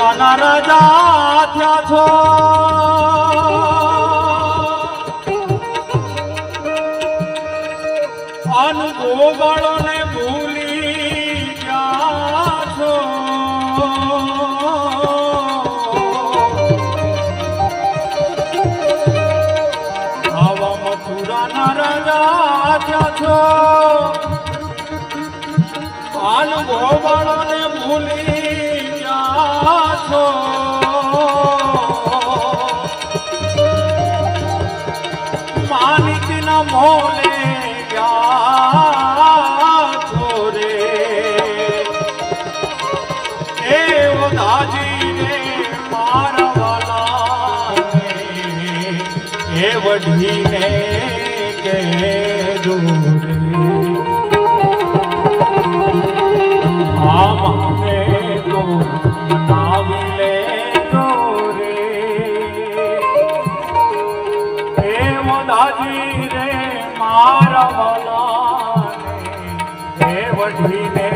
મથુરાના રાજા થયા છો અનુગોવાળોને ભૂલી ગયા છો આવા મથુરાના રાજા થયા છો અનુગોવાળોને ભૂલી ગયા છો માલિકના મોલે વઢીને કે આમાને તો મનાવી લે રે હે મોદાજી રે મારા વાલાને હે વઢીને